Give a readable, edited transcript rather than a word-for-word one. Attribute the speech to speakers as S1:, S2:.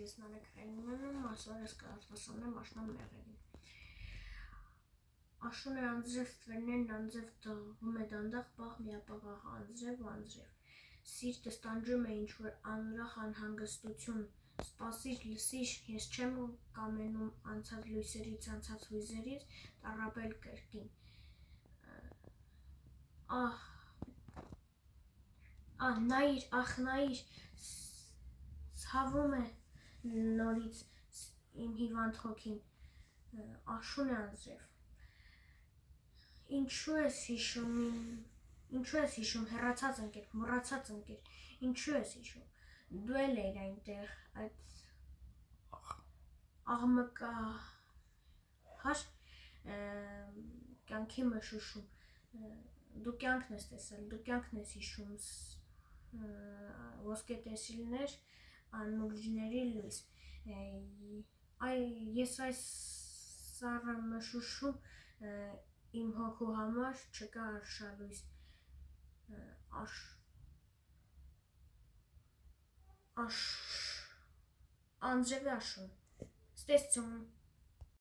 S1: ես Նարեկ Հայնյանն եմ, այսօր ես կարտասանեմ աշնան մեղեդին։ Աշուն է անձրև տվերներն անձև տղվում է դանդաղ պաղ միապաղաղ անձրև ու անձրև։ Սիրտս տանջում է ինչ-որ անուրախ անհանգստություն, սպասիր, լսիր, ես չեմ կամենում անցած լույսերից, անցած հույզերից, տառապել կրկին։ Նայիր, ցավում է նորից իմ հիվանդ հոգին, աշուն է անձրև։ Ինչու ես հիշում, հեռացած ընկեր, մոռացած ընկեր, ինչու ես հիշում, դու էլ էիր այնտեղ, այդ աղմկահար կյանքի մշուշում, դու կյանքն ես տեսել, դու կյանքն ես հիշում, ոսկե տեսիլներ, անուրջների լույս, ես այս սառը մշուշում իմ հոգու համար չկա արշալույս, անձրևի աշուն, ստեսություն։